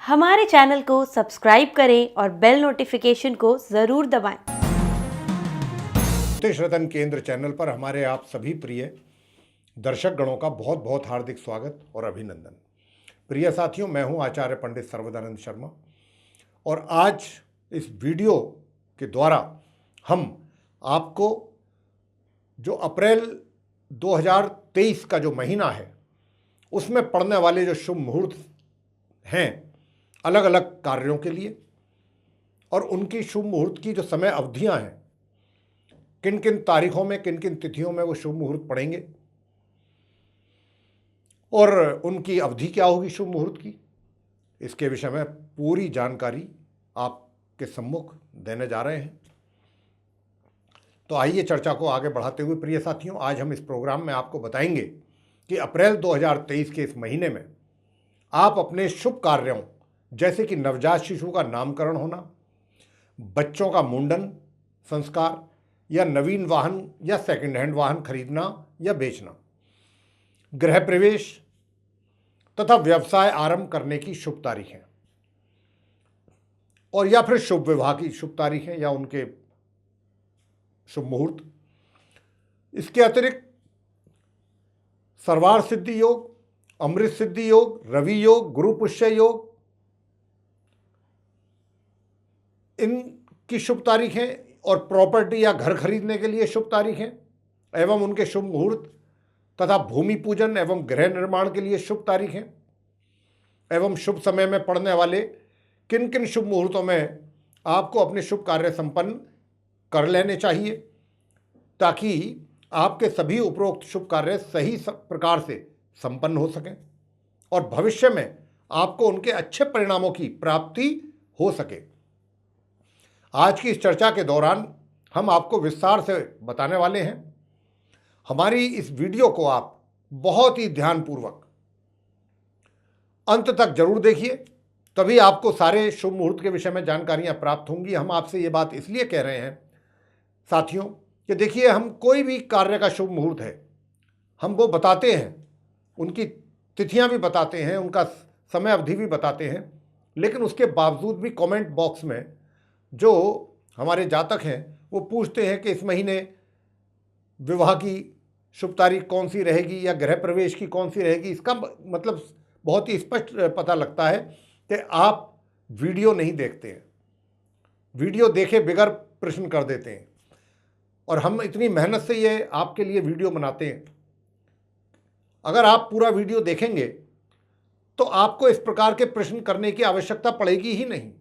हमारे चैनल को सब्सक्राइब करें और बेल नोटिफिकेशन को ज़रूर दबाएं। ज्योतिष रतन केंद्र चैनल पर हमारे आप सभी प्रिय दर्शक गणों का बहुत बहुत हार्दिक स्वागत और अभिनंदन। प्रिय साथियों, मैं हूं आचार्य पंडित सर्वदानंद शर्मा और आज इस वीडियो के द्वारा हम आपको जो अप्रैल 2023 का जो महीना है उसमें पड़ने वाले जो शुभ मुहूर्त हैं अलग अलग कार्यों के लिए और उनकी शुभ मुहूर्त की जो समय अवधियां हैं, किन किन तारीखों में किन किन तिथियों में वो शुभ मुहूर्त पड़ेंगे और उनकी अवधि क्या होगी शुभ मुहूर्त की, इसके विषय में पूरी जानकारी आपके सम्मुख देने जा रहे हैं। तो आइए चर्चा को आगे बढ़ाते हुए प्रिय साथियों, आज हम इस प्रोग्राम में आपको बताएंगे कि अप्रैल 2023 के इस महीने में आप अपने शुभ कार्यों जैसे कि नवजात शिशु का नामकरण होना, बच्चों का मुंडन संस्कार या नवीन वाहन या सेकंड हैंड वाहन खरीदना या बेचना, गृह प्रवेश तथा व्यवसाय आरंभ करने की शुभ तारीखें और या फिर शुभ विवाह की शुभ तारीखें या उनके शुभ मुहूर्त। इसके अतिरिक्त सर्वार सिद्धि योग, अमृत सिद्धि योग, रवि योग, गुरु पुष्य योग, इनकी शुभ तारीखें और प्रॉपर्टी या घर खरीदने के लिए शुभ तारीखें एवं उनके शुभ मुहूर्त तथा भूमि पूजन एवं गृह निर्माण के लिए शुभ तारीखें एवं शुभ समय में पड़ने वाले किन किन शुभ मुहूर्तों में आपको अपने शुभ कार्य संपन्न कर लेने चाहिए ताकि आपके सभी उपरोक्त शुभ कार्य सही प्रकार से संपन्न हो सकें और भविष्य में आपको उनके अच्छे परिणामों की प्राप्ति हो सके। आज की इस चर्चा के दौरान हम आपको विस्तार से बताने वाले हैं। हमारी इस वीडियो को आप बहुत ही ध्यानपूर्वक अंत तक जरूर देखिए, तभी आपको सारे शुभ मुहूर्त के विषय में जानकारियां प्राप्त होंगी। हम आपसे ये बात इसलिए कह रहे हैं साथियों कि देखिए, हम कोई भी कार्य का शुभ मुहूर्त है हम वो बताते हैं, उनकी तिथियां भी बताते हैं, उनका समय अवधि भी बताते हैं, लेकिन उसके बावजूद भी कमेंट बॉक्स में जो हमारे जातक हैं वो पूछते हैं कि इस महीने विवाह की शुभ तारीख कौन सी रहेगी या गृह प्रवेश की कौन सी रहेगी। इसका मतलब बहुत ही स्पष्ट पता लगता है कि आप वीडियो नहीं देखते हैं, वीडियो देखे बगैर प्रश्न कर देते हैं और हम इतनी मेहनत से ये आपके लिए वीडियो बनाते हैं। अगर आप पूरा वीडियो देखेंगे तो आपको इस प्रकार के प्रश्न करने की आवश्यकता पड़ेगी ही नहीं।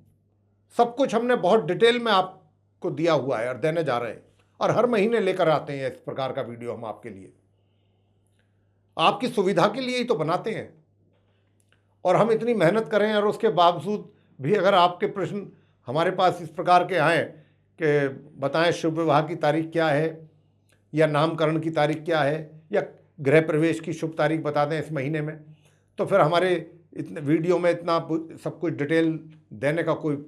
सब कुछ हमने बहुत डिटेल में आपको दिया हुआ है और देने जा रहे हैं और हर महीने लेकर आते हैं इस प्रकार का वीडियो हम आपके लिए, आपकी सुविधा के लिए ही तो बनाते हैं। और हम इतनी मेहनत करें और उसके बावजूद भी अगर आपके प्रश्न हमारे पास इस प्रकार के आए कि बताएं शुभ विवाह की तारीख क्या है या नामकरण की तारीख क्या है या गृह प्रवेश की शुभ तारीख बता दें इस महीने में, तो फिर हमारे इतने वीडियो में इतना सब कुछ डिटेल देने का कोई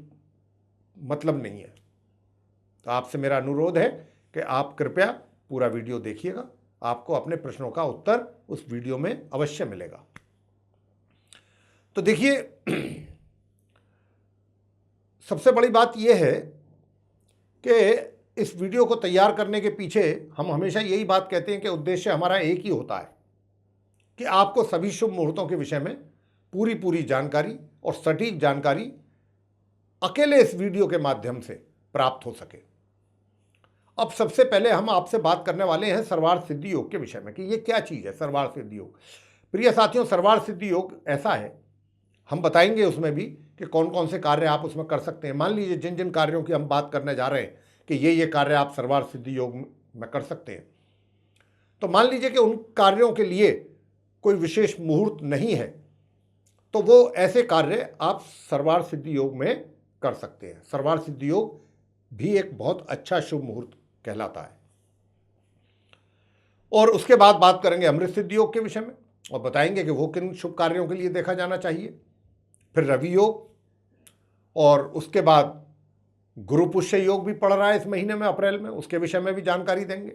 मतलब नहीं है। तो आपसे मेरा अनुरोध है कि आप कृपया पूरा वीडियो देखिएगा, आपको अपने प्रश्नों का उत्तर उस वीडियो में अवश्य मिलेगा। तो देखिए, सबसे बड़ी बात यह है कि इस वीडियो को तैयार करने के पीछे हम हमेशा यही बात कहते हैं कि उद्देश्य हमारा एक ही होता है कि आपको सभी शुभ मुहूर्तों के विषय में पूरी जानकारी और सटीक जानकारी अकेले इस वीडियो के माध्यम से प्राप्त हो सके। अब सबसे पहले हम आपसे बात करने वाले हैं सर्वार सिद्धि योग के विषय में कि ये क्या चीज़ है सर्वार सिद्धि योग। प्रिय साथियों, सर्वार सिद्धि योग ऐसा है, हम बताएंगे उसमें भी कि कौन कौन से कार्य आप उसमें कर सकते हैं। मान लीजिए जिन जिन कार्यों की हम बात करने जा रहे हैं कि ये कार्य आप सर्वार सिद्धि योग में कर सकते हैं, तो मान लीजिए कि उन कार्यों के लिए कोई विशेष मुहूर्त नहीं है, तो वो ऐसे कार्य आप सर्वार सिद्धि योग में कर सकते हैं। सर्वार सिद्धि योग भी एक बहुत अच्छा शुभ मुहूर्त कहलाता है। और उसके बाद बात करेंगे अमृत सिद्धि योग के विषय में और बताएंगे कि वो किन शुभ कार्यों के लिए देखा जाना चाहिए। फिर रवि योग और उसके बाद गुरु पुष्य योग भी पड़ रहा है इस महीने में अप्रैल में, उसके विषय में भी जानकारी देंगे।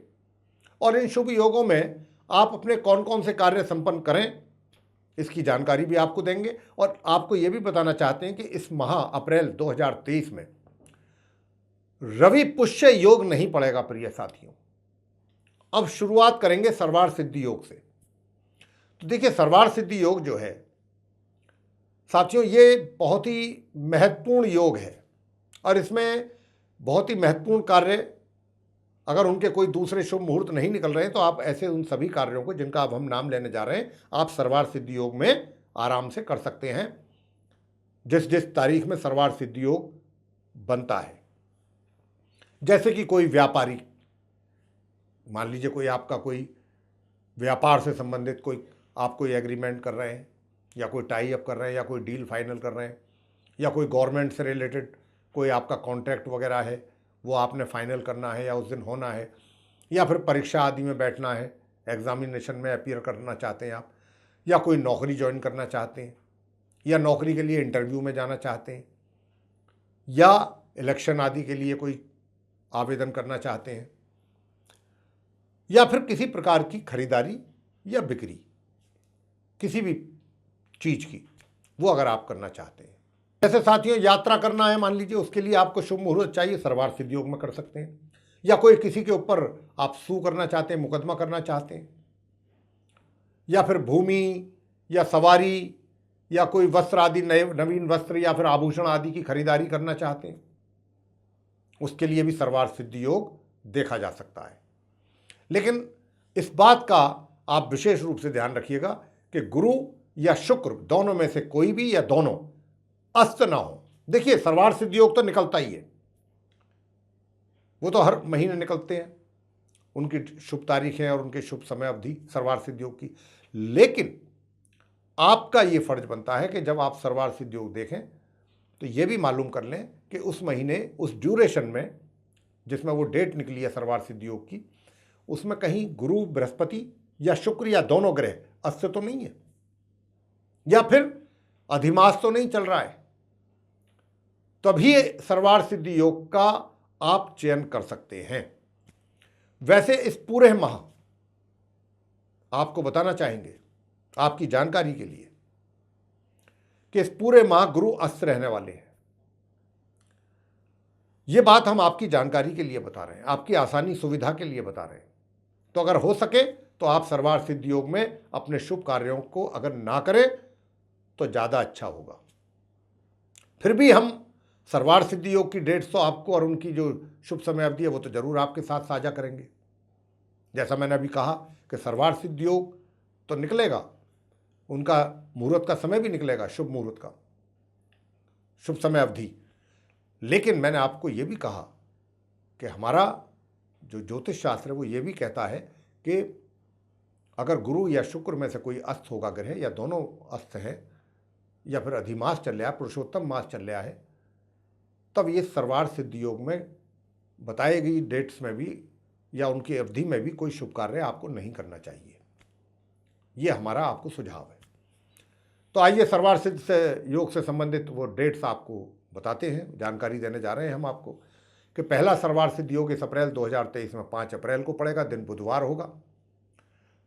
और इन शुभ योगों में आप अपने कौन कौन से कार्य संपन्न करें इसकी जानकारी भी आपको देंगे और आपको ये भी बताना चाहते हैं कि इस माह अप्रैल 2023 में रवि पुष्य योग नहीं पड़ेगा प्रिय साथियों। अब शुरुआत करेंगे सर्वार सिद्धि योग से। तो देखिए, सर्वार सिद्धि योग जो है साथियों, ये बहुत ही महत्वपूर्ण योग है और इसमें बहुत ही महत्वपूर्ण कार्य, अगर उनके कोई दूसरे शुभ मुहूर्त नहीं निकल रहे हैं तो आप ऐसे उन सभी कार्यों को जिनका अब हम नाम लेने जा रहे हैं, आप सर्वार सिद्धि योग में आराम से कर सकते हैं जिस जिस तारीख में सर्वार सिद्धि योग बनता है। जैसे कि कोई व्यापारी, मान लीजिए कोई आपका कोई व्यापार से संबंधित कोई आप कोई एग्रीमेंट कर रहे हैं या कोई टाई अप कर रहे हैं या कोई डील फाइनल कर रहे हैं या कोई गवर्नमेंट से रिलेटेड कोई आपका कॉन्ट्रैक्ट वगैरह है, वो आपने फाइनल करना है या उस दिन होना है, या फिर परीक्षा आदि में बैठना है, एग्जामिनेशन में अपीयर करना चाहते हैं आप, या कोई नौकरी ज्वाइन करना चाहते हैं या नौकरी के लिए इंटरव्यू में जाना चाहते हैं या इलेक्शन आदि के लिए कोई आवेदन करना चाहते हैं या फिर किसी प्रकार की खरीदारी या बिक्री किसी भी चीज़ की, वो अगर आप करना चाहते हैं। जैसे साथियों यात्रा करना है, मान लीजिए, उसके लिए आपको शुभ मुहूर्त चाहिए, सर्वार सिद्धि योग में कर सकते हैं। या कोई किसी के ऊपर आप सू करना चाहते हैं, मुकदमा करना चाहते हैं, या फिर भूमि या सवारी या कोई वस्त्र आदि, नए नवीन वस्त्र या फिर आभूषण आदि की खरीदारी करना चाहते हैं, उसके लिए भी सर्वार सिद्धि योग देखा जा सकता है। लेकिन इस बात का आप विशेष रूप से ध्यान रखिएगा कि गुरु या शुक्र दोनों में से कोई भी या दोनों अस्त ना हो। देखिए, सर्वार सिद्धि योग तो निकलता ही है, वो तो हर महीने निकलते हैं, उनकी शुभ तारीखें और उनके शुभ समय अवधि सर्वार सिद्धि योग की। लेकिन आपका ये फर्ज बनता है कि जब आप सर्वार सिद्धि योग देखें तो ये भी मालूम कर लें कि उस महीने, उस ड्यूरेशन में जिसमें वो डेट निकली है सर्वार सिद्धि योग की, उसमें कहीं गुरु, बृहस्पति या शुक्र या दोनों ग्रह अस्त तो नहीं है, या फिर अधिमास तो नहीं चल रहा है, तभी सर्वार सिद्धि योग का आप चयन कर सकते हैं। वैसे इस पूरे माह आपको बताना चाहेंगे, आपकी जानकारी के लिए, कि इस पूरे माह गुरु अस्त रहने वाले हैं। ये बात हम आपकी जानकारी के लिए बता रहे हैं, आपकी आसानी सुविधा के लिए बता रहे हैं। तो अगर हो सके तो आप सर्वार सिद्धि योग में अपने शुभ कार्यों को अगर ना करें तो ज़्यादा अच्छा होगा। फिर भी हम सर्वार सिद्धि योग की डेट्स तो आपको और उनकी जो शुभ समय अवधि है वो तो जरूर आपके साथ साझा करेंगे। जैसा मैंने अभी कहा कि सर्वार सिद्धि योग तो निकलेगा, उनका मुहूर्त का समय भी निकलेगा, शुभ मुहूर्त का शुभ समय अवधि। लेकिन मैंने आपको ये भी कहा कि हमारा जो ज्योतिष शास्त्र है वो ये भी कहता है कि अगर गुरु या शुक्र में से कोई अस्त होगा ग्रह, या दोनों अस्त हैं, या फिर अधिमास चल रहा है, पुरुषोत्तम मास चल रहा है, तब ये सर्वार सिद्धि योग में बताई गई डेट्स में भी या उनकी अवधि में भी कोई शुभ कार्य आपको नहीं करना चाहिए। ये हमारा आपको सुझाव है। तो आइए सर्वार सिद्ध से योग से संबंधित वो डेट्स आपको बताते हैं, जानकारी देने जा रहे हैं हम आपको कि पहला सर्वार सिद्ध योग इस अप्रैल 2023 में 5 अप्रैल को पड़ेगा, दिन बुधवार होगा।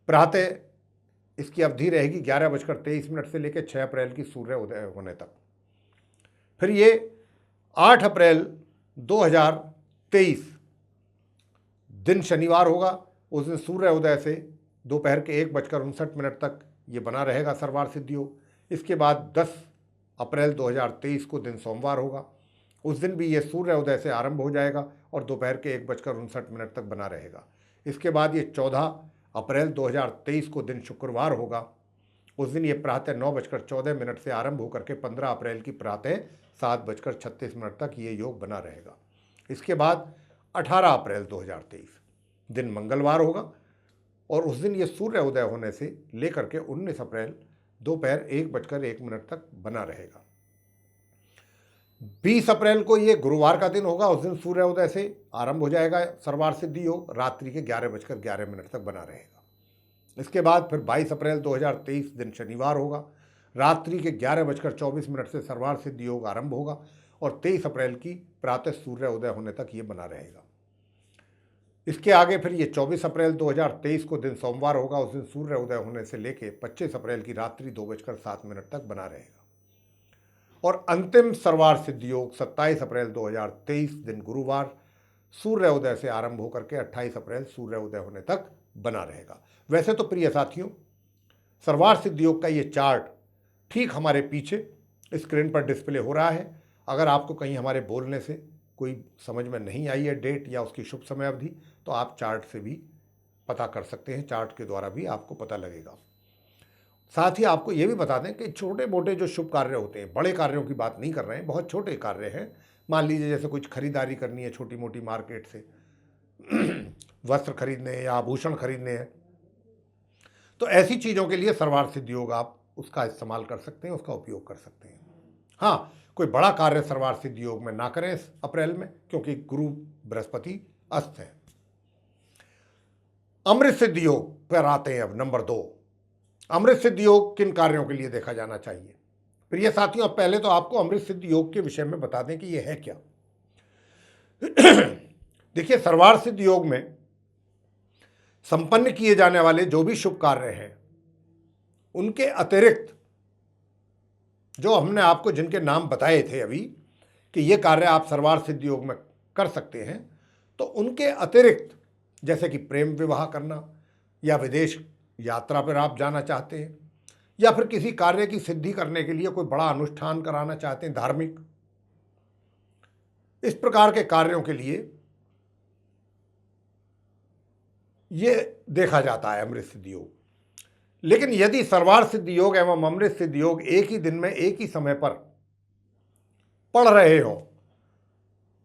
प्रातः इसकी अवधि रहेगी 11:23 से लेकर 6 अप्रैल की सूर्य उदय होने तक। फिर ये 8 अप्रैल 2023 दिन शनिवार होगा, उस दिन सूर्य उदय से दोपहर के 1:59 तक ये बना रहेगा सर्वार सिद्धि योग। इसके बाद 10 अप्रैल 2023 को दिन सोमवार होगा, उस दिन भी ये सूर्य उदय से आरंभ हो जाएगा और दोपहर के 1:59 तक बना रहेगा। इसके बाद ये 14 अप्रैल 2023 को दिन शुक्रवार होगा, उस दिन ये प्रातः 9:14 से आरंभ होकर के 15 अप्रैल की प्रातः 7:36 तक ये योग बना रहेगा। इसके बाद 18 अप्रैल 2023 दिन मंगलवार होगा और उस दिन ये सूर्य उदय होने से लेकर के 19 अप्रैल दोपहर 1:01 तक बना रहेगा। 20 अप्रैल को ये गुरुवार का दिन होगा, उस दिन सूर्य उदय से आरंभ हो जाएगा सर्वार सिद्धि योग, रात्रि के 11:11 तक बना रहेगा। इसके बाद फिर 22 अप्रैल 2023 दिन शनिवार होगा, रात्रि के 11:24 से सर्वार सिद्धि योग आरंभ होगा और 23 अप्रैल की प्रातः सूर्य उदय होने तक ये बना रहेगा। इसके आगे फिर ये 24 अप्रैल 2023 को दिन सोमवार होगा। उस दिन सूर्य उदय होने से लेके 25 अप्रैल की रात्रि 2:07 तक बना रहेगा। और अंतिम सर्वार सिद्ध योग 27 अप्रैल 2023 दिन गुरुवार सूर्य उदय से आरंभ होकर के 28 अप्रैल सूर्य उदय होने तक बना रहेगा। वैसे तो प्रिय साथियों, सर्वार सिद्ध योग का ये चार्ट ठीक हमारे पीछे स्क्रीन पर डिस्प्ले हो रहा है। अगर आपको कहीं हमारे बोलने से कोई समझ में नहीं आई है डेट या उसकी शुभ समय अवधि, तो आप चार्ट से भी पता कर सकते हैं। चार्ट के द्वारा भी आपको पता लगेगा। साथ ही आपको ये भी बता दें कि छोटे मोटे जो शुभ कार्य होते हैं, बड़े कार्यों की बात नहीं कर रहे हैं, बहुत छोटे कार्य हैं। मान लीजिए जैसे कुछ खरीदारी करनी है छोटी मोटी मार्केट से वस्त्र खरीदने हैं या आभूषण खरीदने हैं, तो ऐसी चीज़ों के लिए सर्वार सिद्ध योग आप उसका इस्तेमाल कर सकते हैं, उसका उपयोग कर सकते हैं। हाँ, कोई बड़ा कार्य सर्वार सिद्ध योग में ना करें इस अप्रैल में, क्योंकि गुरु बृहस्पति अस्त है। अमृत सिद्ध योग पर आते हैं अब नंबर 2। अमृत सिद्ध योग किन कार्यों के लिए देखा जाना चाहिए? प्रिय साथियों, अब पहले तो आपको अमृत सिद्ध योग के विषय में बता दें कि यह है क्या। देखिए, सर्वार सिद्ध योग में संपन्न किए जाने वाले जो भी शुभ कार्य हैं, उनके अतिरिक्त जो हमने आपको जिनके नाम बताए थे अभी कि ये कार्य आप सर्वार सिद्ध योग में कर सकते हैं, तो उनके अतिरिक्त जैसे कि प्रेम विवाह करना, या विदेश यात्रा पर आप जाना चाहते हैं, या फिर किसी कार्य की सिद्धि करने के लिए कोई बड़ा अनुष्ठान कराना चाहते हैं धार्मिक, इस प्रकार के कार्यों के लिए ये देखा जाता है अमृत सिद्ध योग। लेकिन यदि सर्वार सिद्ध योग एवं अमृत सिद्ध योग एक ही दिन में एक ही समय पर पढ़ रहे हो,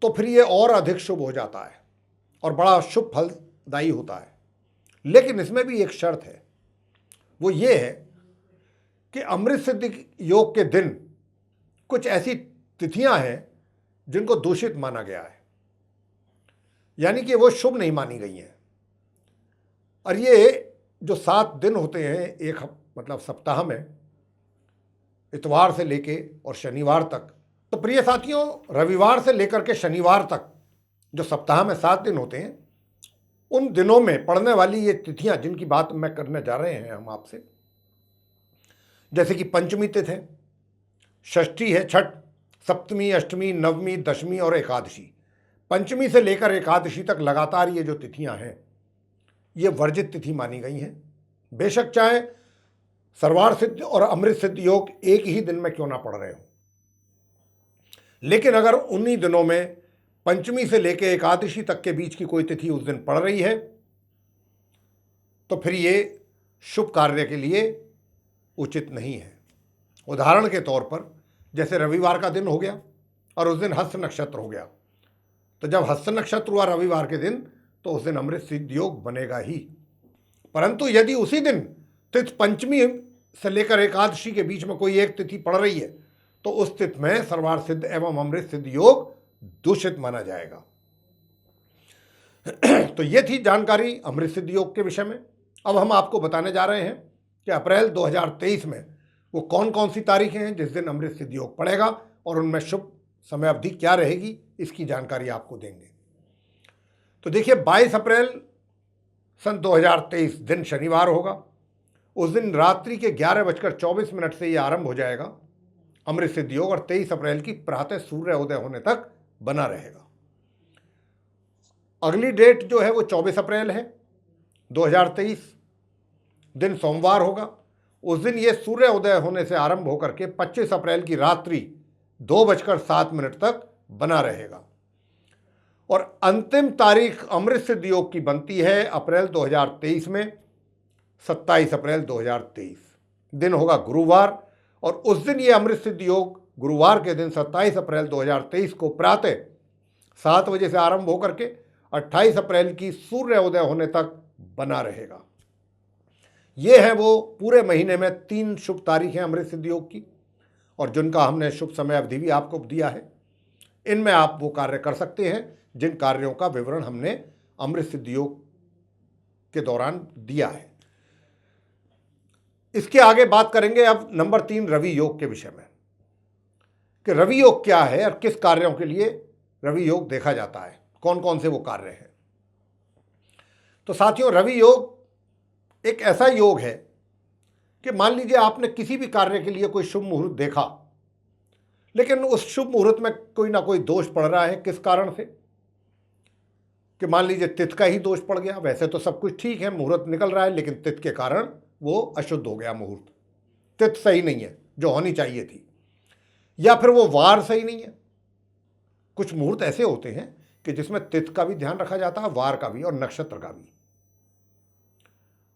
तो फिर ये और अधिक शुभ हो जाता है और बड़ा शुभ फलदायी होता है। लेकिन इसमें भी एक शर्त है, वो ये है कि अमृत सिद्ध योग के दिन कुछ ऐसी तिथियां हैं जिनको दूषित माना गया है, यानी कि वो शुभ नहीं मानी गई हैं। और ये जो 7 दिन होते हैं एक मतलब सप्ताह में, इतवार से लेके और शनिवार तक, तो प्रिय साथियों, रविवार से लेकर के शनिवार तक जो सप्ताह में 7 दिन होते हैं, उन दिनों में पड़ने वाली ये तिथियां जिनकी बात मैं करने जा रहे हैं हम आपसे, जैसे कि पंचमी तिथि है, षष्ठी है, छठ, सप्तमी, अष्टमी, नवमी, दशमी और एकादशी। पंचमी से लेकर एकादशी तक लगातार ये जो तिथियां हैं, ये वर्जित तिथि मानी गई हैं। बेशक चाहे सर्वार सिद्ध और अमृत सिद्ध योग एक ही दिन में क्यों ना पढ़ रहे हो, लेकिन अगर उन्हीं दिनों में पंचमी से लेकर एकादशी तक के बीच की कोई तिथि उस दिन पड़ रही है, तो फिर ये शुभ कार्य के लिए उचित नहीं है। उदाहरण के तौर पर जैसे रविवार का दिन हो गया और उस दिन हस्त नक्षत्र हो गया, तो जब हस्त नक्षत्र हुआ रविवार के दिन, तो उस दिन अमृत सिद्ध योग बनेगा ही। परंतु यदि उसी दिन तिथि पंचमी से लेकर एकादशी के बीच में कोई एक तिथि पड़ रही है, तो उस तिथि में सर्वार सिद्ध एवं अमृत सिद्ध योग दूषित माना जाएगा। तो ये थी जानकारी अमृत सिद्ध योग के विषय में। अब हम आपको बताने जा रहे हैं कि अप्रैल 2023 में वो कौन कौन सी तारीखें हैं जिस दिन अमृत सिद्ध योग पड़ेगा और उनमें शुभ समय अवधि क्या रहेगी, इसकी जानकारी आपको देंगे। तो देखिए, 22 अप्रैल सन 2023 दिन शनिवार होगा। उस दिन रात्रि के 11:24 से ये आरंभ हो जाएगा अमृत सिद्ध योग, और 23 अप्रैल की प्रातः सूर्य उदय होने तक बना रहेगा। अगली डेट जो है वो 24 अप्रैल है 2023, दिन सोमवार होगा। उस दिन ये सूर्य उदय होने से आरंभ होकर के 25 अप्रैल की रात्रि 2:07 तक बना रहेगा। और अंतिम तारीख अमृत सिद्ध योग की बनती है अप्रैल 2023 में 27 अप्रैल 2023, दिन होगा गुरुवार। और उस दिन ये अमृत सिद्ध योग गुरुवार के दिन 27 अप्रैल 2023 को प्रातः 7 बजे से आरंभ होकर के 28 अप्रैल की सूर्य उदय होने तक बना रहेगा। ये है वो पूरे महीने में 3 शुभ तारीखें अमृत सिद्ध योग की, और जिनका हमने शुभ समय अवधि भी आपको दिया है। इनमें आप वो कार्य कर सकते हैं जिन कार्यों का विवरण हमने अमृत सिद्ध योग के दौरान दिया है। इसके आगे बात करेंगे अब नंबर 3 रवि योग के विषय में, कि रवि योग क्या है और किस कार्यों के लिए रवि योग देखा जाता है, कौन कौन से वो कार्य हैं। तो साथियों, रवि योग एक ऐसा योग है कि मान लीजिए आपने किसी भी कार्य के लिए कोई शुभ मुहूर्त देखा, लेकिन उस शुभ मुहूर्त में कोई ना कोई दोष पड़ रहा है। किस कारण से? कि मान लीजिए तिथि का ही दोष पड़ गया। वैसे तो सब कुछ ठीक है, मुहूर्त निकल रहा है, लेकिन तिथि के कारण वो अशुद्ध हो गया मुहूर्त, तिथि सही नहीं है जो होनी चाहिए थी, या फिर वो वार सही नहीं है। कुछ मुहूर्त ऐसे होते हैं कि जिसमें तिथि का भी ध्यान रखा जाता है, वार का भी और नक्षत्र का भी।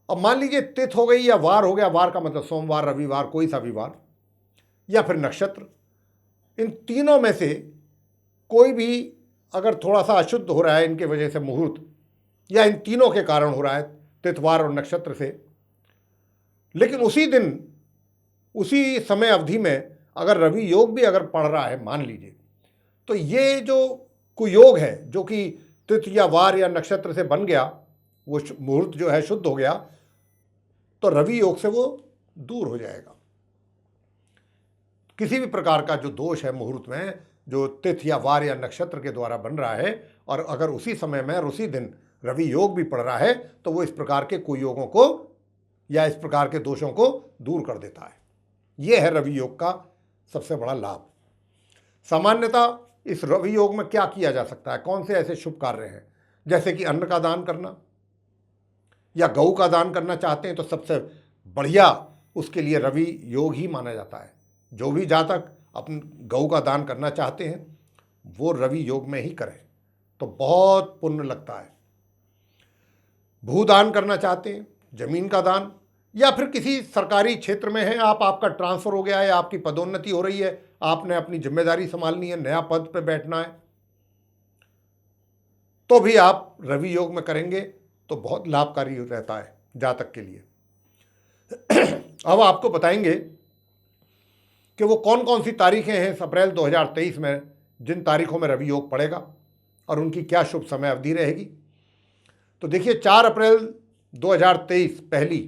अब मान लीजिए तिथि हो गई या वार हो गया, वार का मतलब सोमवार, रविवार, कोई सा भी वार, या फिर नक्षत्र, इन तीनों में से कोई भी अगर थोड़ा सा अशुद्ध हो रहा है इनके वजह से मुहूर्त, या इन तीनों के कारण हो रहा है, तिथि, वार और नक्षत्र से, लेकिन उसी दिन उसी समय अवधि में अगर रवि योग भी अगर पड़ रहा है मान लीजिए, तो ये जो कुयोग है जो कि तिथि या वार या नक्षत्र से बन गया, वो मुहूर्त जो है शुद्ध हो गया, तो रवि योग से वो दूर हो जाएगा। किसी भी प्रकार का जो दोष है मुहूर्त में, जो तिथि या वार या नक्षत्र के द्वारा बन रहा है, और अगर उसी समय में और उसी दिन रवि योग भी पड़ रहा है, तो वो इस प्रकार के कुयोगों को या इस प्रकार के दोषों को दूर कर देता है। ये है रवि योग का सबसे बड़ा लाभ। सामान्यतः इस रवि योग में क्या किया जा सकता है? कौन से ऐसे शुभ कार्य हैं? जैसे कि अन्न का दान करना, या गऊ का दान करना चाहते हैं तो सबसे बढ़िया उसके लिए रवि योग ही माना जाता है। जो भी जातक अपने गऊ का दान करना चाहते हैं वो रवि योग में ही करें तो बहुत पुण्य लगता है। भूदान करना चाहते हैं, जमीन का दान, या फिर किसी सरकारी क्षेत्र में है आप, आपका ट्रांसफर हो गया है, आपकी पदोन्नति हो रही है, आपने अपनी जिम्मेदारी संभालनी है, नया पद पे बैठना है, तो भी आप रवि योग में करेंगे तो बहुत लाभकारी रहता है जातक के लिए। अब आपको बताएंगे कि वो कौन कौन सी तारीखें हैं इस अप्रैल 2023 में जिन तारीखों में रवि योग पड़ेगा और उनकी क्या शुभ समय अवधि रहेगी। तो देखिए, 4 अप्रैल 2023 पहली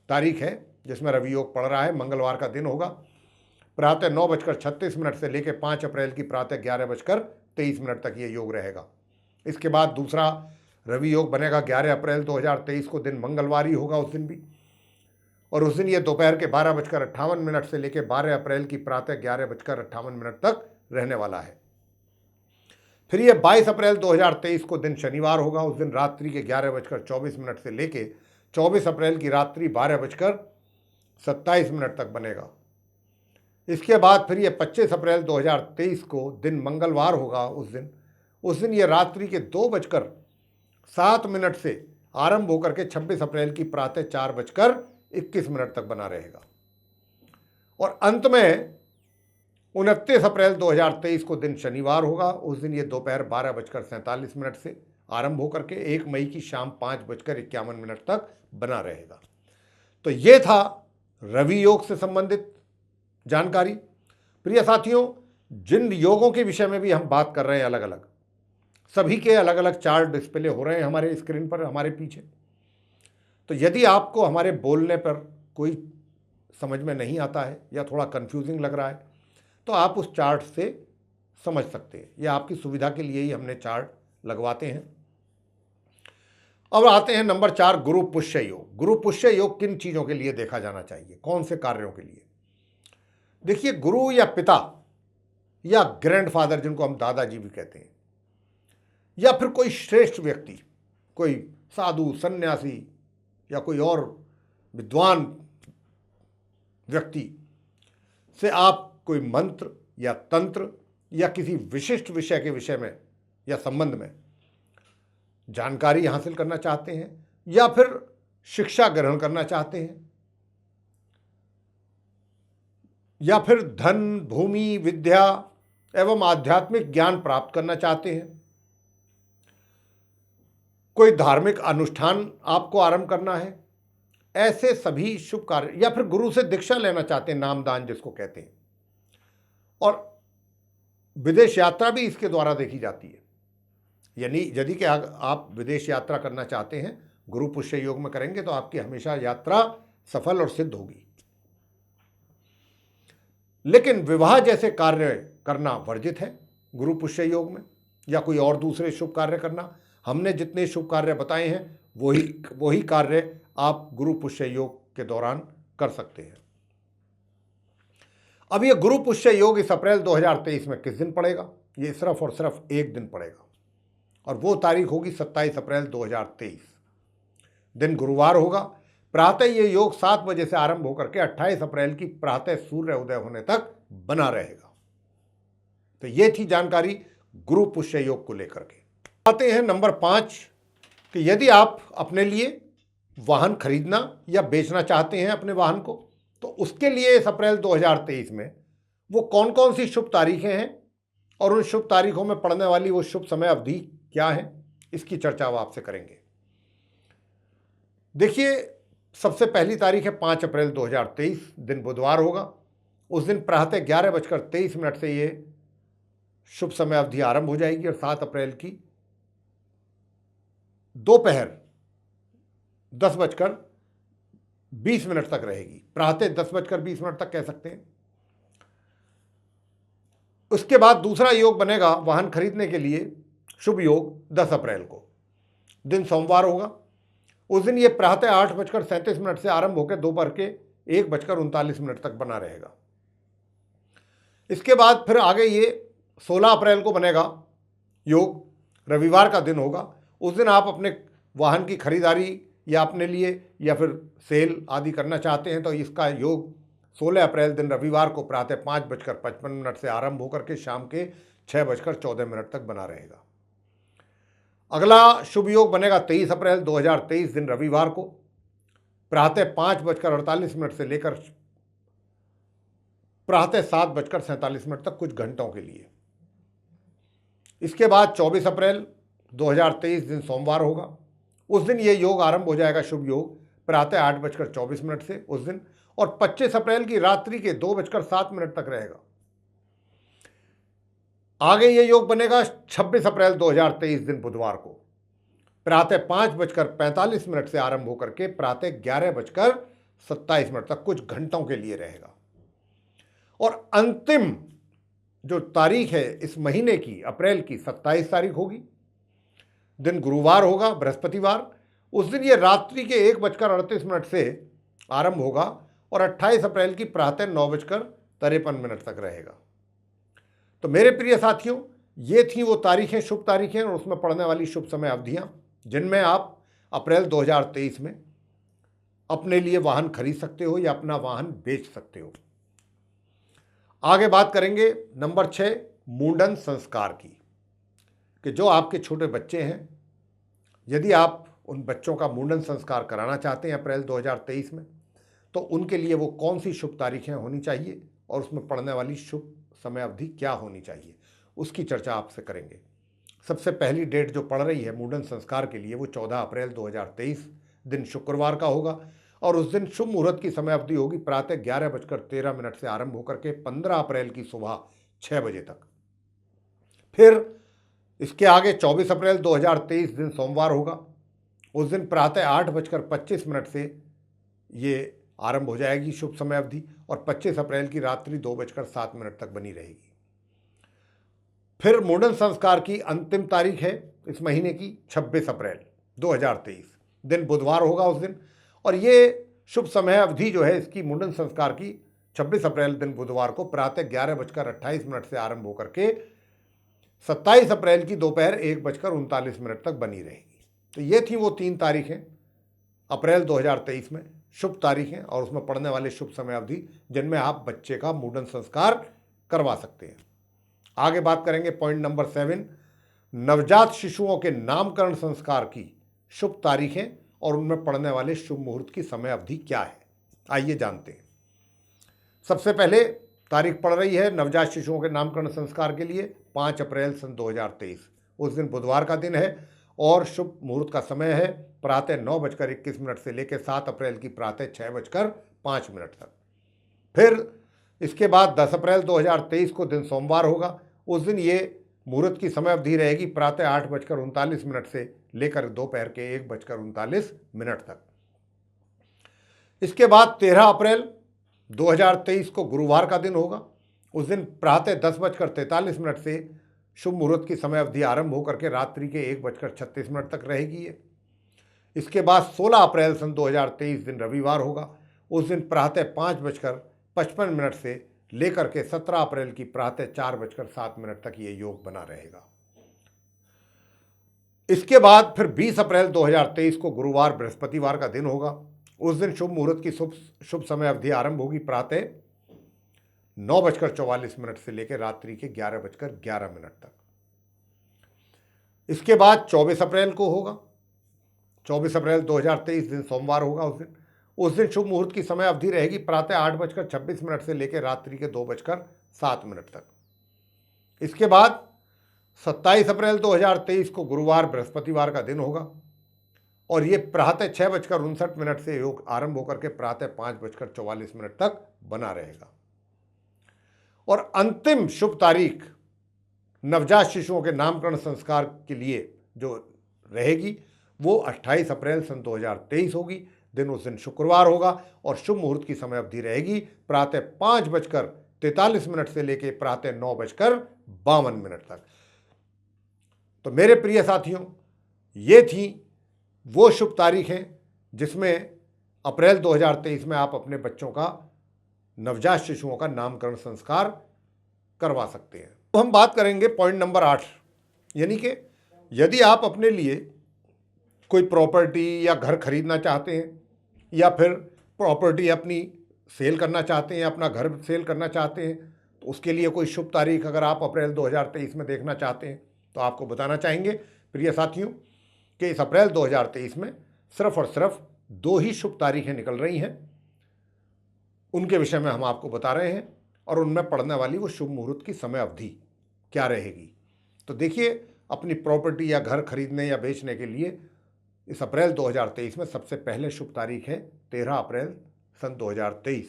तारीख है जिसमें रवि योग पड़ रहा है। मंगलवार का दिन होगा। प्रातः 9:36 से लेकर 5 अप्रैल की प्रातः 11:23 तक ये योग रहेगा। इसके बाद दूसरा रवि योग बनेगा 11 अप्रैल 2023 को, दिन मंगलवार ही होगा उस दिन भी, और उस दिन ये दोपहर के 12:58 से लेकर 12 अप्रैल की प्रातः 11:58 तक रहने वाला है। फिर ये 22 अप्रैल 2023 को दिन शनिवार होगा। उस दिन रात्रि के 11:24 से लेकर 24 अप्रैल की रात्रि 12:27 तक बनेगा। इसके बाद फिर ये 25 अप्रैल 2023 को दिन मंगलवार होगा। उस दिन ये रात्रि के 2:07 से आरंभ होकर के 26 अप्रैल की प्रातः 4:21 तक बना रहेगा। और अंत में 29 अप्रैल 2023 को दिन शनिवार होगा। उस दिन ये दोपहर 12:47 से आरंभ होकर के 1 मई की शाम 5:51 तक बना रहेगा। तो ये था रवि योग से संबंधित जानकारी। प्रिय साथियों, जिन योगों के विषय में भी हम बात कर रहे हैं अलग अलग, सभी के अलग अलग चार्ट डिस्प्ले हो रहे हैं हमारे स्क्रीन पर, हमारे पीछे। तो यदि आपको हमारे बोलने पर कोई समझ में नहीं आता है या थोड़ा कंफ्यूजिंग लग रहा है तो आप उस चार्ट से समझ सकते हैं। यह आपकी सुविधा के लिए ही हमने चार्ट लगवाते हैं। अब आते हैं नंबर 4, गुरु पुष्य योग। गुरु पुष्य योग किन चीज़ों के लिए देखा जाना चाहिए, कौन से कार्यों के लिए? देखिए, गुरु या पिता या ग्रैंडफादर, जिनको हम दादाजी भी कहते हैं, या फिर कोई श्रेष्ठ व्यक्ति, कोई साधु, सन्यासी या कोई और विद्वान व्यक्ति से आप कोई मंत्र या तंत्र या किसी विशिष्ट विषय के विषय में या संबंध में जानकारी हासिल करना चाहते हैं, या फिर शिक्षा ग्रहण करना चाहते हैं, या फिर धन, भूमि, विद्या एवं आध्यात्मिक ज्ञान प्राप्त करना चाहते हैं, कोई धार्मिक अनुष्ठान आपको आरंभ करना है, ऐसे सभी शुभ कार्य, या फिर गुरु से दीक्षा लेना चाहते हैं, नामदान जिसको कहते हैं, और विदेश यात्रा भी इसके द्वारा देखी जाती है। यानी यदि कि आप विदेश यात्रा करना चाहते हैं, गुरु पुष्य योग में करेंगे तो आपकी हमेशा यात्रा सफल और सिद्ध होगी। लेकिन विवाह जैसे कार्य करना वर्जित है गुरु पुष्य योग में, या कोई और दूसरे शुभ कार्य करना। हमने जितने शुभ कार्य बताए हैं वही वही कार्य आप गुरु पुष्य योग के दौरान कर सकते हैं। अब ये गुरु पुष्य योग इस अप्रैल 2023 में किस दिन पड़ेगा? ये सिर्फ और सिर्फ एक दिन पड़ेगा और वो तारीख होगी 27 अप्रैल 2023। दिन गुरुवार होगा। प्रातः ये योग 7 बजे से आरंभ होकर के 28 अप्रैल की प्रातः सूर्य उदय होने तक बना रहेगा। तो ये थी जानकारी गुरु पुष्य योग को लेकर के। आते हैं नंबर 5 कि यदि आप अपने लिए वाहन खरीदना या बेचना चाहते हैं अपने वाहन को, तो उसके लिए इस अप्रैल 2023 में वो कौन कौन सी शुभ तारीखें हैं और उन शुभ तारीखों में पड़ने वाली वो शुभ समय अवधि क्या है, इसकी चर्चा अब आपसे करेंगे। देखिए, सबसे पहली तारीख है 5 अप्रैल 2023, दिन बुधवार होगा। उस दिन प्रातः 11:23 से ये शुभ समय अवधि आरंभ हो जाएगी और 7 अप्रैल की दोपहर 10:20 तक रहेगी। प्रातः 10:20 तक कह सकते हैं। उसके बाद दूसरा योग बनेगा वाहन खरीदने के लिए शुभ योग 10 अप्रैल को, दिन सोमवार होगा। उस दिन ये प्रातः 8:37 से आरंभ होकर दोपहर के 1:39 तक बना रहेगा। इसके बाद फिर आगे ये 16 अप्रैल को बनेगा योग, रविवार का दिन होगा। उस दिन आप अपने वाहन की खरीदारी या अपने लिए या फिर सेल आदि करना चाहते हैं तो इसका योग 16 अप्रैल दिन रविवार को प्रातः 5:55 से आरंभ होकर के शाम के 6:14 तक बना रहेगा। अगला शुभ योग बनेगा 23 अप्रैल 2023 दिन रविवार को, प्रातः 5:48 से लेकर प्रातः 7:47 तक, कुछ घंटों के लिए। इसके बाद 24 अप्रैल 2023 दिन सोमवार होगा। उस दिन ये योग आरंभ हो जाएगा शुभ योग प्रातः 8:24 से उस दिन, और 25 अप्रैल की रात्रि के 2:07 तक रहेगा। आगे ये योग बनेगा 26 अप्रैल 2023 दिन बुधवार को, प्रातः 5:45 से आरंभ होकर के प्रातः 11:27 तक, कुछ घंटों के लिए रहेगा। और अंतिम जो तारीख है इस महीने की, अप्रैल की 27 तारीख होगी। दिन गुरुवार होगा, बृहस्पतिवार। उस दिन ये रात्रि के 1:38 से आरंभ होगा और 28 अप्रैल की प्रातः 9:53 तक रहेगा। तो मेरे प्रिय साथियों, ये थी वो तारीखें, शुभ तारीखें और उसमें पड़ने वाली शुभ समय अवधियां जिनमें आप अप्रैल 2023 में अपने लिए वाहन खरीद सकते हो या अपना वाहन बेच सकते हो। आगे बात करेंगे नंबर 6 मुंडन संस्कार की, कि जो आपके छोटे बच्चे हैं, यदि आप उन बच्चों का मुंडन संस्कार कराना चाहते हैं अप्रैल 2023 में, तो उनके लिए वो कौन सी शुभ तारीखें होनी चाहिए और उसमें पड़ने वाली शुभ समय अवधि क्या होनी चाहिए, उसकी चर्चा आपसे करेंगे। सबसे पहली डेट जो पड़ रही है मुंडन संस्कार के लिए वो 14 अप्रैल 2023 दिन शुक्रवार का होगा और उस दिन शुभ मुहूर्त की समय अवधि होगी प्रातः 11:13 से आरंभ होकर के 15 अप्रैल की सुबह 6 बजे तक। फिर इसके आगे 24 अप्रैल 2023 दिन सोमवार होगा। उस दिन प्रातः 8:25 से ये आरंभ हो जाएगी शुभ समय अवधि और 25 अप्रैल की रात्रि 2:07 तक बनी रहेगी। फिर मुंडन संस्कार की अंतिम तारीख है इस महीने की 26 अप्रैल 2023 दिन बुधवार होगा उस दिन, और ये शुभ समय अवधि जो है इसकी मुंडन संस्कार की 26 अप्रैल दिन बुधवार को प्रातः 11:28 से आरंभ होकर के 27 अप्रैल की दोपहर 1:39 तक बनी रहेगी। तो ये थी वो 3 तारीखें अप्रैल 2023 में शुभ तारीखें और उसमें पड़ने वाले शुभ समय अवधि जिनमें आप बच्चे का मुंडन संस्कार करवा सकते हैं। आगे बात करेंगे पॉइंट नंबर 7, नवजात शिशुओं के नामकरण संस्कार की शुभ तारीखें और उनमें पड़ने वाले शुभ मुहूर्त की समय अवधि क्या है, आइए जानते हैं। सबसे पहले तारीख पड़ रही है नवजात शिशुओं के नामकरण संस्कार के लिए 5 अप्रैल सन 2023, उस दिन बुधवार का दिन है और शुभ मुहूर्त का समय है प्रातः 9:21 से लेकर 7 अप्रैल की प्रातः 6:05 तक। फिर इसके बाद 10 अप्रैल 2023 को दिन सोमवार होगा। उस दिन ये मुहूर्त की समय अवधि रहेगी प्रातः 8:39 से लेकर दोपहर के 1:39 तक। इसके बाद 13 अप्रैल 2023 को गुरुवार का दिन होगा। उस दिन प्रातः 10:43 से शुभ मुहूर्त की समय अवधि आरंभ होकर के रात्रि के 1:36 तक रहेगी ये। इसके बाद 16 अप्रैल सन 2023 दिन रविवार होगा। उस दिन प्रातः 5:55 से लेकर के 17 अप्रैल की प्रातः 4:07 तक ये योग बना रहेगा। इसके बाद फिर 20 अप्रैल 2023 को गुरुवार बृहस्पतिवार का दिन होगा। उस दिन शुभ मुहूर्त की शुभ समय अवधि आरंभ होगी प्रातः 9:44 से लेकर रात्रि के 11:11 तक। इसके बाद 24 अप्रैल को होगा। 24 अप्रैल 2023 दिन सोमवार होगा। उस दिन शुभ मुहूर्त की समय अवधि रहेगी प्रातः 8:26 से लेकर रात्रि के 2:07 तक। इसके बाद 27 अप्रैल 2023 को गुरुवार बृहस्पतिवार का दिन होगा और ये प्रातः 6:59 से योग आरंभ होकर के प्रातः 5:44 तक बना रहेगा। और अंतिम शुभ तारीख नवजात शिशुओं के नामकरण संस्कार के लिए जो रहेगी वो 28 अप्रैल सन 2023 होगी। उस दिन शुक्रवार होगा और शुभ मुहूर्त की समय अवधि रहेगी प्रातः 5:43 से लेकर प्रातः 9:52 तक। तो मेरे प्रिय साथियों, ये थी वो शुभ तारीखें जिसमें अप्रैल 2023 में आप अपने बच्चों का, नवजात शिशुओं का नामकरण संस्कार करवा सकते हैं। तो हम बात करेंगे पॉइंट नंबर 8, यानी कि यदि आप अपने लिए कोई प्रॉपर्टी या घर खरीदना चाहते हैं या फिर प्रॉपर्टी अपनी सेल करना चाहते हैं या अपना घर सेल करना चाहते हैं, तो उसके लिए कोई शुभ तारीख अगर आप अप्रैल 2023 में देखना चाहते हैं तो आपको बताना चाहेंगे प्रिय साथियों कि इस अप्रैल 2023 में सिर्फ और सिर्फ 2 ही शुभ तारीखें निकल रही हैं। उनके विषय में हम आपको बता रहे हैं और उनमें पड़ने वाली वो शुभ मुहूर्त की समय अवधि क्या रहेगी। तो देखिए, अपनी प्रॉपर्टी या घर खरीदने या बेचने के लिए इस अप्रैल 2023 में सबसे पहले शुभ तारीख है 13 अप्रैल सन 2023।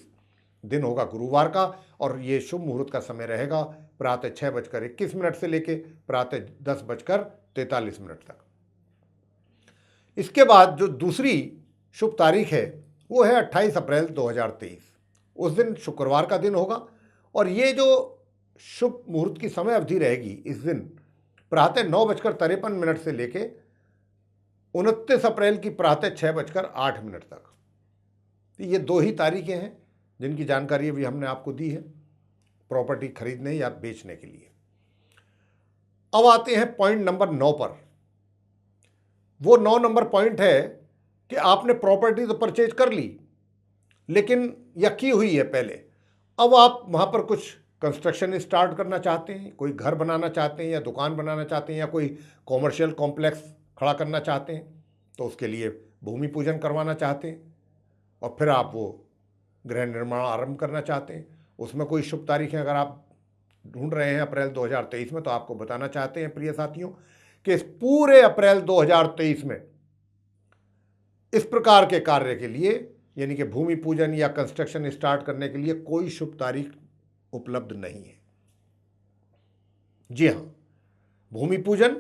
दिन होगा गुरुवार का और ये शुभ मुहूर्त का समय रहेगा प्रातः 6:21 से लेकर प्रातः 10:43 तक। इसके बाद जो दूसरी शुभ तारीख है वो है 28 अप्रैल 2023। उस दिन शुक्रवार का दिन होगा और ये जो शुभ मुहूर्त की समय अवधि रहेगी इस दिन प्रातः 9:53 से लेकर 29 अप्रैल की प्रातः 6:08 तक। तो ये 2 ही तारीखें हैं जिनकी जानकारी अभी हमने आपको दी है प्रॉपर्टी खरीदने या बेचने के लिए। अब आते हैं पॉइंट नंबर 9 पर। वो 9 नंबर पॉइंट है कि आपने प्रॉपर्टी तो परचेज कर ली लेकिन या की हुई है पहले, अब आप वहाँ पर कुछ कंस्ट्रक्शन स्टार्ट करना चाहते हैं, कोई घर बनाना चाहते हैं या दुकान बनाना चाहते हैं या कोई कॉमर्शियल कॉम्प्लेक्स खड़ा करना चाहते हैं, तो उसके लिए भूमि पूजन करवाना चाहते हैं और फिर आप वो गृह निर्माण आरंभ करना चाहते हैं। उसमें कोई शुभ तारीखें अगर आप ढूंढ रहे हैं अप्रैल 2023 में, तो आपको बताना चाहते हैं प्रिय साथियों कि इस पूरे अप्रैल 2023 में इस प्रकार के कार्य के लिए, यानी कि भूमि पूजन या कंस्ट्रक्शन स्टार्ट करने के लिए कोई शुभ तारीख उपलब्ध नहीं है। जी हाँ, भूमि पूजन,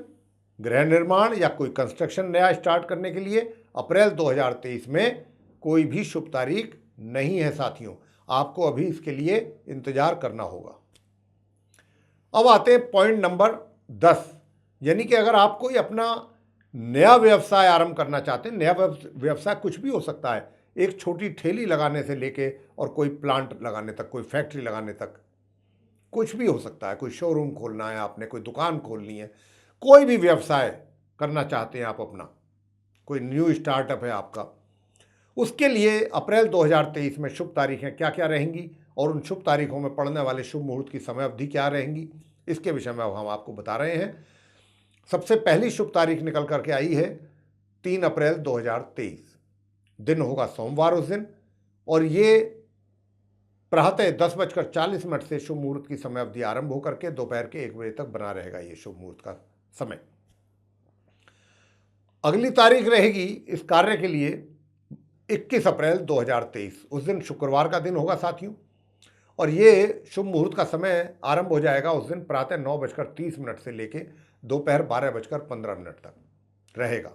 गृह निर्माण या कोई कंस्ट्रक्शन नया स्टार्ट करने के लिए अप्रैल 2023 में कोई भी शुभ तारीख नहीं है साथियों। आपको अभी इसके लिए इंतजार करना होगा। अब आते हैं पॉइंट नंबर 10, यानी कि अगर आप कोई अपना नया व्यवसाय आरंभ करना चाहते हैं, नया व्यवसाय कुछ भी हो सकता है, एक छोटी ठेली लगाने से लेके और कोई प्लांट लगाने तक, कोई फैक्ट्री लगाने तक, कुछ भी हो सकता है। कोई शोरूम खोलना है आपने, कोई दुकान खोलनी है, कोई भी व्यवसाय करना चाहते हैं आप अपना, कोई न्यू स्टार्टअप है आपका, उसके लिए अप्रैल 2023 में शुभ तारीखें क्या क्या रहेंगी और उन शुभ तारीखों में पड़ने वाले शुभ मुहूर्त की समय अवधि क्या रहेंगी, इसके विषय में हम आपको बता रहे हैं। सबसे पहली शुभ तारीख निकल करके आई है 3 अप्रैल 2023। दिन होगा सोमवार उस दिन और ये प्रातः 10:40 से शुभ मुहूर्त की समय अवधि आरंभ होकर के दोपहर के 1 बजे तक बना रहेगा ये शुभ मुहूर्त का समय। अगली तारीख रहेगी इस कार्य के लिए 21 अप्रैल 2023। उस दिन शुक्रवार का दिन होगा साथियों और ये शुभ मुहूर्त का समय आरंभ हो जाएगा उस दिन प्रातः 9:30 से लेकर दोपहर 12:15 तक रहेगा।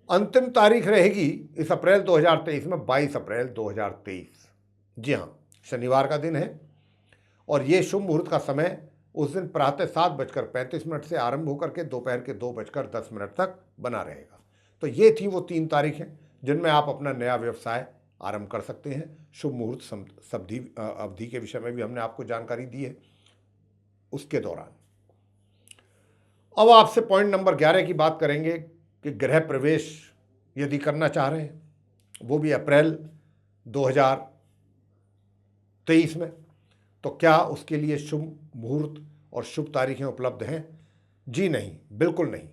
अंतिम तारीख रहेगी इस अप्रैल 2023 में 22 अप्रैल 2023। जी हाँ, शनिवार का दिन है और ये शुभ मुहूर्त का समय उस दिन प्रातः 7:35 से आरंभ होकर के दोपहर के 2:10 तक बना रहेगा। तो ये थी वो 3 तारीखें जिनमें आप अपना नया व्यवसाय आरंभ कर सकते हैं। शुभ मुहूर्त अवधि के विषय में भी हमने आपको जानकारी दी है उसके दौरान। अब आपसे पॉइंट नंबर 11 की बात करेंगे कि गृह प्रवेश यदि करना चाह रहे हैं, वो भी अप्रैल 2023 में, तो क्या उसके लिए शुभ मुहूर्त और शुभ तारीखें उपलब्ध हैं? जी नहीं, बिल्कुल नहीं।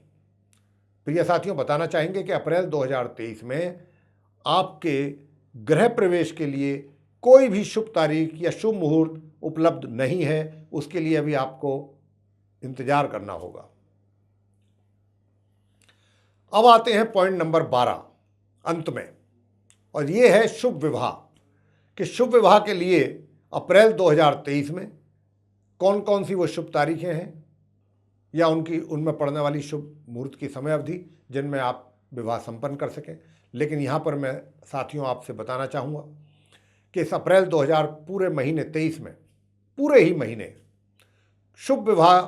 प्रिय साथियों, बताना चाहेंगे कि अप्रैल 2023 में आपके गृह प्रवेश के लिए कोई भी शुभ तारीख या शुभ मुहूर्त उपलब्ध नहीं है। उसके लिए अभी आपको इंतजार करना होगा। अब आते हैं पॉइंट नंबर 12 अंत में, और ये है शुभ विवाह। कि शुभ विवाह के लिए अप्रैल 2023 में कौन कौन सी वो शुभ तारीखें हैं या उनमें पड़ने वाली शुभ मुहूर्त की समय अवधि जिनमें आप विवाह संपन्न कर सकें। लेकिन यहाँ पर मैं साथियों आपसे बताना चाहूँगा कि इस अप्रैल 2023 में पूरे ही महीने शुभ विवाह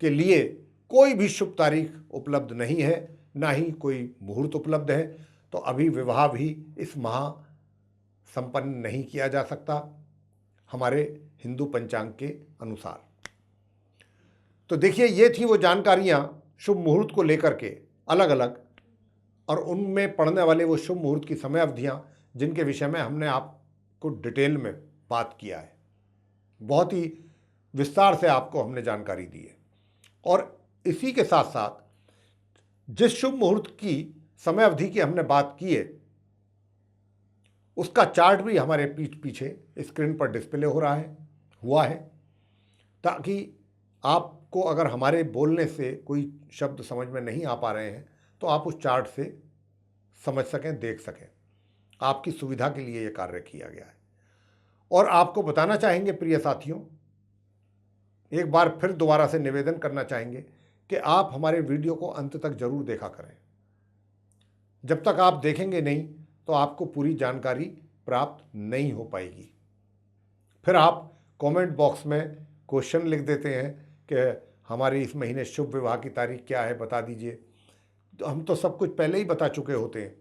के लिए कोई भी शुभ तारीख उपलब्ध नहीं है, ना ही कोई मुहूर्त उपलब्ध है। तो अभी विवाह भी इस माह संपन्न नहीं किया जा सकता हमारे हिंदू पंचांग के अनुसार। तो देखिए, ये थी वो जानकारियाँ शुभ मुहूर्त को लेकर के अलग अलग, और उनमें पड़ने वाले वो शुभ मुहूर्त की समय अवधियाँ जिनके विषय में हमने आपको डिटेल में बात किया है। बहुत ही विस्तार से आपको हमने जानकारी दी है। और इसी के साथ साथ जिस शुभ मुहूर्त की समय अवधि की हमने बात की है उसका चार्ट भी हमारे पीछे स्क्रीन पर डिस्प्ले हुआ है, ताकि आपको अगर हमारे बोलने से कोई शब्द समझ में नहीं आ पा रहे हैं तो आप उस चार्ट से समझ सकें, देख सकें। आपकी सुविधा के लिए यह कार्य किया गया है। और आपको बताना चाहेंगे प्रिय साथियों, एक बार फिर दोबारा से निवेदन करना चाहेंगे कि आप हमारे वीडियो को अंत तक जरूर देखा करें। जब तक आप देखेंगे नहीं तो आपको पूरी जानकारी प्राप्त नहीं हो पाएगी। फिर आप कमेंट बॉक्स में क्वेश्चन लिख देते हैं कि हमारे इस महीने शुभ विवाह की तारीख क्या है, बता दीजिए। तो हम तो सब कुछ पहले ही बता चुके होते हैं।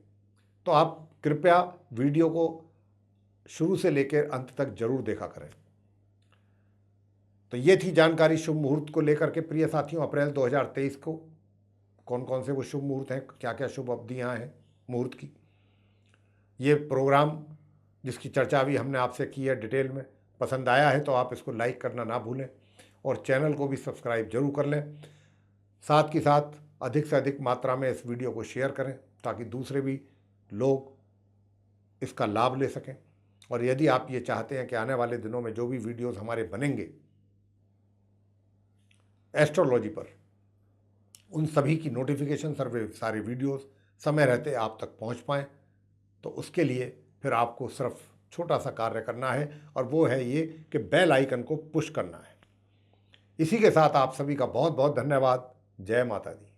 तो आप कृपया वीडियो को शुरू से लेकर अंत तक जरूर देखा करें। तो ये थी जानकारी शुभ मुहूर्त को लेकर के प्रिय साथियों। अप्रैल 2023 को कौन कौन से वो शुभ मुहूर्त हैं, क्या क्या शुभ अवधियाँ हैं मुहूर्त की। ये प्रोग्राम जिसकी चर्चा भी हमने आपसे की है डिटेल में, पसंद आया है तो आप इसको लाइक करना ना भूलें और चैनल को भी सब्सक्राइब जरूर कर लें। साथ के साथ अधिक से अधिक मात्रा में इस वीडियो को शेयर करें ताकि दूसरे भी लोग इसका लाभ ले सकें। और यदि आप ये चाहते हैं कि आने वाले दिनों में जो भी वीडियोस हमारे बनेंगे एस्ट्रोलॉजी पर, उन सभी की नोटिफिकेशन सारे वीडियोस समय रहते आप तक पहुंच पाएँ, तो उसके लिए फिर आपको सिर्फ छोटा सा कार्य करना है, और वो है ये कि बेल आइकन को पुश करना है। इसी के साथ आप सभी का बहुत बहुत धन्यवाद। जय माता दी।